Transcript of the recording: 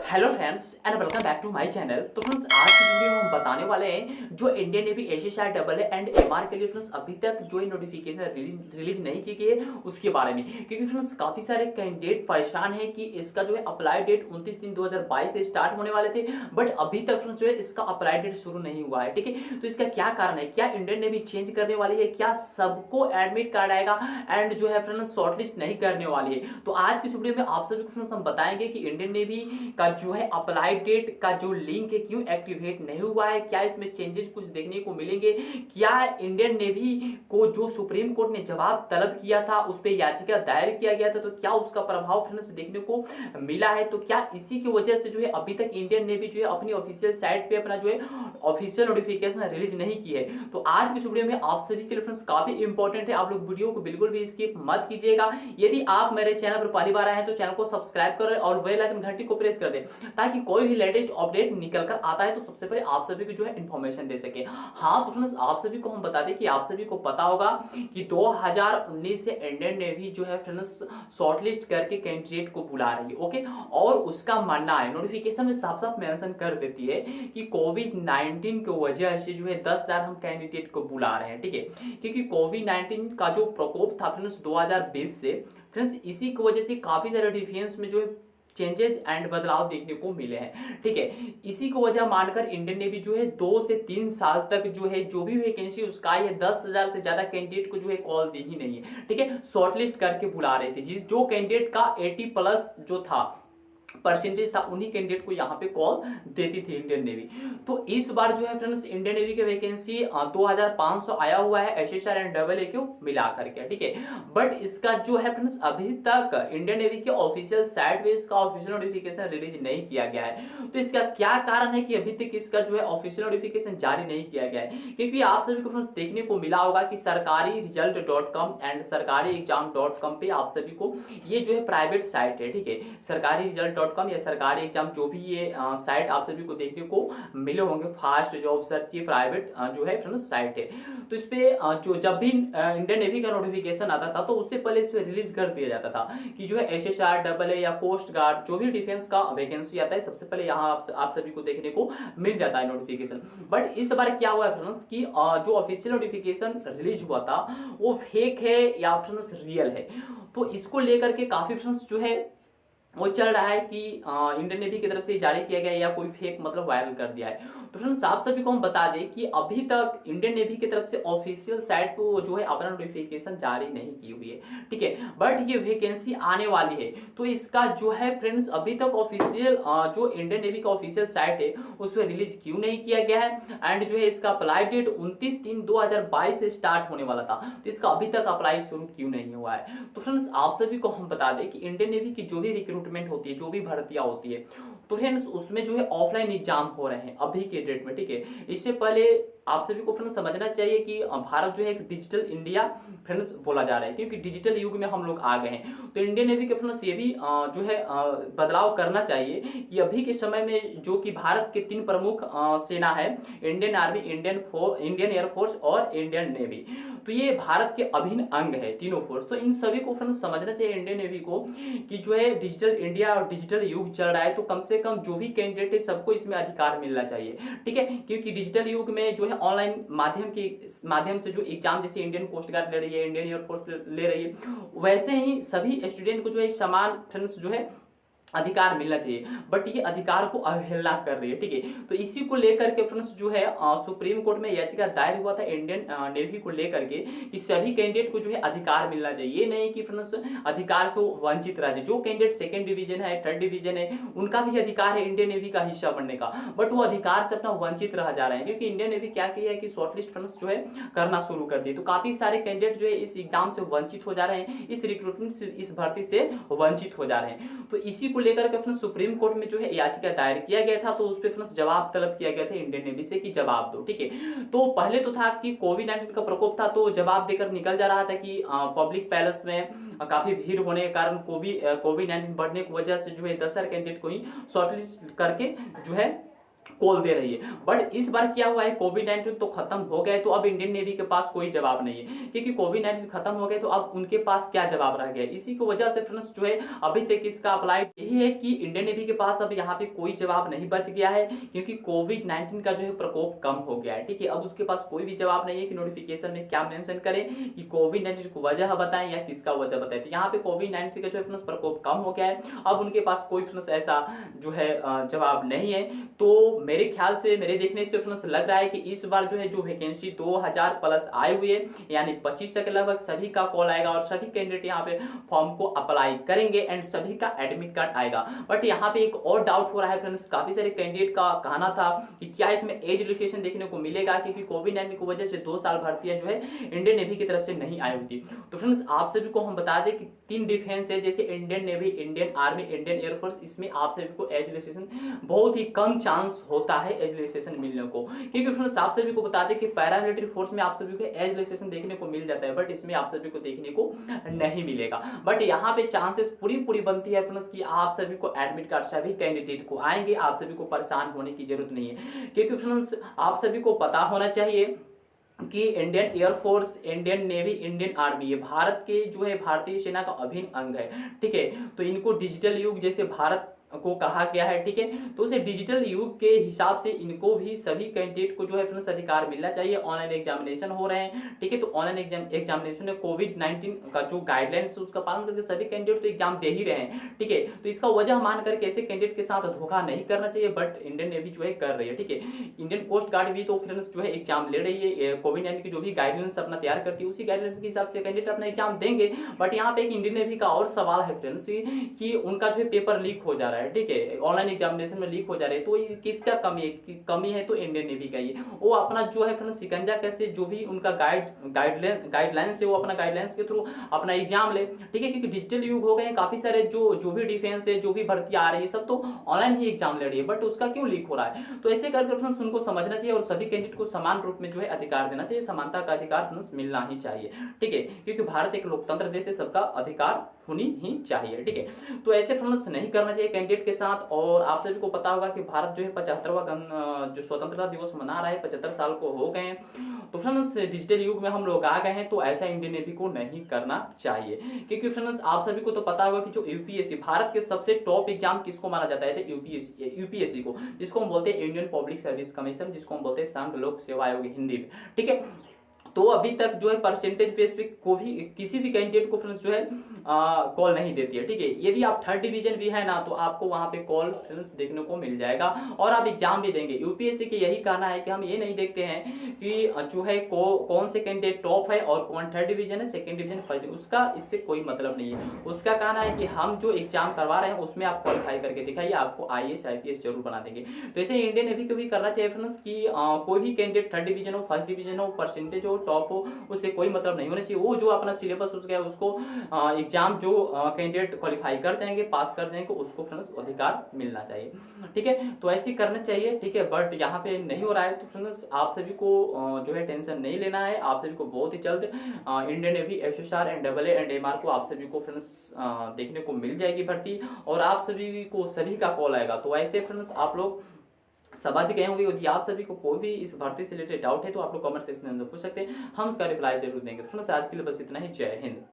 Hello friends and welcome back to my channel. तो friends आज की वीडियो में हम बताने वाले हैं जो Indian navy SSR double and MR के लिए फ्रेंड्स अभी तक जो नोटिफिकेशन रिलीज नहीं की गई है उसके बारे में, क्योंकि फ्रेंड्स काफी सारे कैंडिडेट परेशान है कि इसका जो है अप्लाई डेट 29/3/2022 से स्टार्ट होने वाले थे, बट अभी तक फ्रेंड्स जो है इसका अप्लाई डेट शुरू नहीं हुआ है। ठीक है, तो इसका क्या कारण है, क्या इंडियन नेवी चेंज करने वाली है, क्या सबको एडमिट कार्ड आएगा एंड जो है फ्रेंड्स शॉर्टलिस्ट नहीं करने वाली है। तो आज की वीडियो में आप सभी को फ्रेंड्स हम बताएंगे कि इंडियन नेवी का जो है अप्लाई डेट का जो लिंक है क्यों एक्टिवेट नहीं हुआ है, क्या इसमें चेंजेस कुछ देखने को मिलेंगे, क्या इंडियन नेवी को जो सुप्रीम कोर्ट ने जवाब तलब किया था उस पर याचिका दायर किया गया था तो क्या उसका प्रभाव फ्रेंड्स देखने को मिला है, तो क्या इसी की वजह से जो है अभी तक इंडियन नेवी जो है अपनी ऑफिशियल साइट पे अपना जो है ऑफिशियल नोटिफिकेशन रिलीज नहीं की है। तो आज की वीडियो में आप सभी के लिए फ्रेंड्स काफी इंपॉर्टेंट है, आप लोग वीडियो को बिल्कुल भी स्किप मत कीजिएगा। यदि आप मेरे चैनल पर पहली बार आए हैं तो चैनल को सब्सक्राइब करें और बेल आइकन घंटी को प्रेस कर दें ताकि कोई भी लेटेस्ट अपडेट निकल कर आता है तो सबसे पहले आप सभी को जो है इंफॉर्मेशन दे सके। हाँ तो फ्रेंड्स आप सभी को हम बता दें कि आप सभी को पता होगा कि 2019 से इंडियन नेवी जो है फ्रेंड्स शॉर्टलिस्ट करके कैंडिडेट को बुला रही है। ओके, और उसका मानना है नोटिफिकेशन में साफ साफ मेंशन कर देती है कि कोविड-19 की वजह से जो है 10,000 हम कैंडिडेट को बुला रहे हैं। ठीक है, क्योंकि कोविड-19 का जो प्रकोप था फ्रेंड्स 2020 से फ्रेंड्स इसी की वजह से काफी सारे डिफेंस में जो है चेंजेस एंड बदलाव देखने को मिले हैं। ठीक है, इसी को वजह मानकर इंडियन नेवी जो है 2 से 3 साल तक जो है जो भी वैकेंसी उसका है 10,000 से ज्यादा कैंडिडेट को जो है कॉल दी ही नहीं है। ठीक है, शॉर्टलिस्ट करके बुला रहे थे, जिस जो कैंडिडेट का 80+ जो था परसेंटेज था उन्हीं कैंडिडेट को यहाँ पे कॉल देती थी इंडियन नेवी। तो इस बार जो है फ्रेंड्स इंडियन नेवी के वैकेंसी 2500 आया हुआ है एसएसआर एंड डबल ए को मिला करके। ठीक है, बट इसका जो है फ्रेंड्स अभी तक इंडियन नेवी के ऑफिशियल साइट पे इसका ऑफिशियल नोटिफिकेशन रिलीज नहीं किया गया है। तो इसका क्या कारण है कि अभी तक इसका जो है ऑफिशियल नोटिफिकेशन जारी नहीं किया गया है, क्योंकि आप सभी को फ्रेंड्स देखने को मिला होगा कि सरकारी रिजल्ट.com एंड सरकारी एग्जाम.com पे आप सभी को ये जो है प्राइवेट साइट है। ठीक है, सरकारी रिजल्ट या सरकारी एग्जाम जो भी ये साइट आप सभी को देखने को मिले होंगे, फास्ट जॉब सर्च ये प्राइवेट जो है फ्रेंड्स साइट है। तो इस पे जो जब भी इंडियन नेवी का नोटिफिकेशन आता था तो उससे पहले इस पे रिलीज कर दिया जाता था कि जो है एसएसआर डबल ए या कोस्ट गार्ड जो भी डिफेंस का वैकेंसी आता है सबसे पहले यहाँ आप सभी को देखने को मिल जाता है नोटिफिकेशन। बट इस बार क्या हुआ है फ्रेंड्स कि जो ऑफिशियल नोटिफिकेशन रिलीज हुआ था वो फेक है या फ्रेंड्स रियल है, तो इसको लेकर के काफी फ्रेंड्स जो है वो चल रहा है कि इंडियन नेवी की तरफ से जारी किया गया या कोई फेक मतलब वायरल कर दिया है। तो फ्रेंड्स आप सभी को हम बता दें कि अभी तक इंडियन नेवी की तरफ से ऑफिशियल साइट को जो है अपना नोटिफिकेशन जारी नहीं की हुई है। ठीक है, बट ये वैकेंसी आने वाली है तो इसका जो है फ्रेंड्स अभी तक ऑफिशियल जो इंडियन नेवी का ऑफिशियल साइट है उस पर रिलीज क्यों नहीं किया गया है एंड जो है इसका अप्लाई डेट 29/3/2022 से स्टार्ट होने वाला था तो इसका अभी तक अप्लाई शुरू क्यों नहीं हुआ है। तो फ्रेंड्स आप सभी को हम बता दें कि इंडियन नेवी की जो भी रिक्रूटमेंट होती है, जो भी भर्तियां होती है, तो फ्रेंड्स उसमें जो है ऑफलाइन एग्जाम हो रहे हैं अभी के डेट में। ठीक है, इससे पहले आप सभी को फ्रेंड्स समझना चाहिए कि भारत जो है एक डिजिटल इंडिया फ्रेंड्स बोला जा रहा है, क्योंकि डिजिटल युग में हम लोग आ गए हैं। तो इंडियन नेवी के फ्रेंड्स ये भी जो है बदलाव करना चाहिए कि अभी के समय में जो कि भारत के 3 प्रमुख सेना है, इंडियन आर्मी, इंडियन एयरफोर्स और इंडियन नेवी, तो ये भारत के अभिन्न अंग है तीनों फोर्स। तो इन सभी को फ्रेंड्स समझना चाहिए इंडियन नेवी को कि जो है डिजिटल इंडिया और डिजिटल युग चल रहा है तो कम से कम जो भी कैंडिडेट है सबको इसमें अधिकार मिलना चाहिए। ठीक है, क्योंकि डिजिटल युग में जो है ऑनलाइन माध्यम से जो एग्जाम जैसे इंडियन कोस्ट गार्ड ले रही है, इंडियन एयरफोर्स ले रही है, वैसे ही सभी स्टूडेंट को जो है समान फ्रेंड्स जो है अधिकार मिलना चाहिए, बट ये अधिकार को अवहेलना कर रही है। ठीक है, तो इसी को लेकर के फ्रेंड्स जो है सुप्रीम कोर्ट में याचिका दायर हुआ था इंडियन नेवी को लेकर के कि सभी कैंडिडेट को जो है अधिकार मिलना चाहिए। ये नहीं कि फ्रेंड्स अधिकार से वंचित रह जाए। जो कैंडिडेट सेकंड डिवीजन है, थर्ड डिवीजन है, उनका भी अधिकार है इंडियन नेवी का हिस्सा बनने का, बट वो अधिकार से अपना वंचित रह जा रहे हैं, क्योंकि इंडियन नेवी क्या किया है कि शॉर्टलिस्ट फ्रेंड्स जो है करना शुरू कर दिए। तो काफी सारे कैंडिडेट जो है इस एग्जाम से वंचित हो जा रहे हैं, इस रिक्रूटमेंट से, इस भर्ती से वंचित हो जा रहे हैं। तो इसी को लेकर के फ्रेंड्स सुप्रीम कोर्ट में जो है याचिका दायर किया गया था, तो उस पे फ्रेंड्स जवाब तलब किया गया था इंडियन नेवी से कि जवाब दो। ठीक है, तो पहले तो था कि कोविड-19 का प्रकोप था तो जवाब देकर निकल जा रहा था कि पब्लिक पैलेस में काफी भीड़ होने के कारण कोविड-19 बढ़ने की वजह से जो है 10,000 कैंडिडेट को ही शॉर्टलिस्ट करके जो है कॉल दे रही है। बट इस बार क्या हुआ है, कोविड-19 तो खत्म हो गया है, तो अब इंडियन नेवी के पास कोई जवाब नहीं है, क्योंकि कोविड-19 खत्म हो गया तो अब उनके पास क्या जवाब रह गया। इसी की वजह से फ्रेंड्स जो है अभी तक इसका अप्लाई यही है कि इंडियन नेवी के पास अब यहाँ पे कोई जवाब नहीं बच गया है, क्योंकि कोविड-19 का जो है प्रकोप कम हो गया है। ठीक है, अब उसके पास कोई भी जवाब नहीं है कि नोटिफिकेशन में क्या मेंशन करें, कि कोविड-19 की वजह बताएं या किसका वजह बताएं। तो यहाँ पे कोविड-19 का जो है फ्रेंड्स प्रकोप कम हो गया है, अब उनके पास कोई फ्रेंड्स ऐसा जो है जवाब नहीं है। तो मेरे ख्याल से, मेरे देखने से फ्रेंड्स लग रहा है कि इस बार जो है जो वैकेंसी 2000 प्लस आए हुए यानी 2500 के लगभग सभी का कॉल आएगा और सभी कैंडिडेट यहाँ पे फॉर्म को अप्लाई करेंगे एंड सभी का एडमिट कार्ड आएगा। बट यहाँ पे एक और डाउट हो रहा है फ्रेंड्स, काफी सारे कैंडिडेट का कहना था कि क्या इसमें एज रिलैक्सेशन देखने को मिलेगा, क्योंकि कोविड-19 की वजह से 2 साल भर्तियां जो है इंडियन नेवी की तरफ से नहीं आई हुई थी। तो फ्रेंड्स आप सभी को हम बता दें कि 3 डिफेंस है, जैसे Indian navy, Indian army, Indian air force, इसमें आप सभी को एज रिलैक्सेशन बहुत ही कम चांस होता है एज रिलैक्सेशन मिलने को, क्योंकि फ्रेंड्स आप सभी को बता दें कि पैरामिलिट्री फोर्स में आप सभी को एज रिलैक्सेशन देखने को मिल जाता है, बट इसमें आप सभी को देखने को नहीं मिलेगा। बट यहाँ पे चांसेस पूरी बनती है फ्रेंड्स कि आप सभी को एडमिट कार्ड सभी कैंडिडेट को आएंगे, आप सभी को परेशान होने की जरूरत नहीं है, क्योंकि फ्रेंड्स आप सभी को पता होना चाहिए कि Indian air force, Indian navy, Indian army ये भारत के जो है भारतीय सेना का अभिन्न अंग है। ठीक है, तो इनको डिजिटल युग जैसे भारत को कहा गया है। ठीक है, तो उसे डिजिटल युग के हिसाब से इनको भी सभी कैंडिडेट को जो है फ्रेंड्स अधिकार मिलना चाहिए। ऑनलाइन एग्जामिनेशन हो रहे हैं, ठीक है, तो ऑनलाइन एग्जामिनेशन में कोविड-19 का जो गाइडलाइंस है उसका पालन करके सभी कैंडिडेट तो एग्जाम दे ही रहे हैं। ठीक है, तो इसका वजह मान करके ऐसे कैंडिडेट के साथ धोखा नहीं करना चाहिए, बट इंडियन नेवी जो है कर रही है। ठीक है, इंडियन कोस्ट गार्ड भी तो फ्रेंड्स जो है एग्जाम ले रही है, कोविड-19 की जो भी गाइडलाइंस अपना तैयार करती है उसी गाइडलाइंस के हिसाब से कैंडिडेट अपना एग्जाम देंगे। बट यहाँ पे एक इंडियन नेवी का और सवाल है फ्रेंड्स कि उनका जो है पेपर लीक हो जा रहा है। ठीक है, ऑनलाइन एग्जामिनेशन में लीक हो जा रहे हैं, तो ये किसका कमी है तो इंडियन नेवी का ही। वो अपना जो है फ्रेंड्स शिकंजा कैसे जो भी उनका गाइडलाइंस है वो अपना गाइडलाइंस के थ्रू अपना एग्जाम ले। ठीक है, क्योंकि डिजिटल युग हो गए हैं, काफी सारे जो भी डिफेंस है, जो भी भर्ती आ रही है, सब तो ऑनलाइन ही एग्जाम ले रही है, बट उसका क्यों लीक हो रहा है। तो ऐसे करके फ्रेंड्स उनको समझना चाहिए और सभी कैंडिडेट को समान रूप में जो है अधिकार देना चाहिए, समानता का अधिकार फ्रेंड्स मिलना ही चाहिए। ठीक है, क्योंकि भारत एक लोकतंत्र देश है, सबका अधिकार होनी ही चाहिए। ठीक है, तो ऐसे फ्रेंड्स नहीं करना चाहिए कैंडिडेट के साथ। और आप सभी को पता होगा कि भारत जो है 75वां जो स्वतंत्रता दिवस मना रहा है, 75 साल को हो गए हैं। तो फ्रेंड्स डिजिटल युग में हम लोग आ गए हैं, तो ऐसा इंडियन नेवी को नहीं करना चाहिए, क्योंकि फ्रेंड्स आप सभी को तो पता होगा कि जो यूपीएससी भारत के सबसे टॉप एग्जाम किसको माना जाता है, तो यूपीएससी को, जिसको हम बोलते हैं इंडियन पब्लिक सर्विस कमीशन, जिसको हम बोलते हैं संघ लोक सेवा आयोग हिंदी में। ठीक है, तो अभी तक जो है परसेंटेज बेस पे किसी भी कैंडिडेट को फ्रेंड्स जो है कॉल नहीं देती है। ठीक है, यदि आप 3rd डिवीजन भी है ना तो आपको वहां पे कॉल फ्रेंड्स देखने को मिल जाएगा और आप एग्जाम भी देंगे। यूपीएससी के यही कहना है कि हम ये नहीं देखते हैं कि जो है कौन से कैंडिडेट टॉप है और कौन 3rd डिवीजन है, 2nd डिवीजन, 1st, उसका इससे कोई मतलब नहीं है। उसका कहना है कि हम जो एग्जाम करवा रहे हैं उसमें आप क्वालिफाई करके दिखाइए, आपको IAS IPS जरूर बना देंगे। तो ऐसे इंडियन नेवी को भी करना चाहिए फ्रेंड्स कि कोई भी कैंडिडेट 3rd डिवीजन हो, 1st डिवीजन हो, परसेंटेज हो, टॉप हो, उससे कोई मतलब नहीं होना चाहिए। वो जो अपना सिलेबस उसका है उसको एग्जाम जो कैंडिडेट क्वालिफाई कर जाएंगे, पास कर जाएंगे, उसको फ्रेंड्स अधिकार मिलना चाहिए। ठीक है, तो ऐसे करना चाहिए। ठीक है, बट यहाँ पे नहीं हो रहा है, तो फ्रेंड्स आप सभी को जो है टेंशन नहीं लेना है। आप सभी को बहुत ही जल्द Indian navy SSR and AA and MR को आप सभी को फ्रेंड्स देखने को मिल जाएगी भर्ती और आप सभी को सभी का कॉल आएगा। तो ऐसे फ्रेंड्स आप लोग समझ गए होंगे। यदि आप सभी को कोई भी इस भर्ती से रिलेटेड डाउट है तो आप लोग कमेंट सेक्शन में पूछ सकते हैं, हम उसका रिप्लाई जरूर देंगे। तो फ्रेंड्स आज के लिए बस इतना ही। जय हिंद।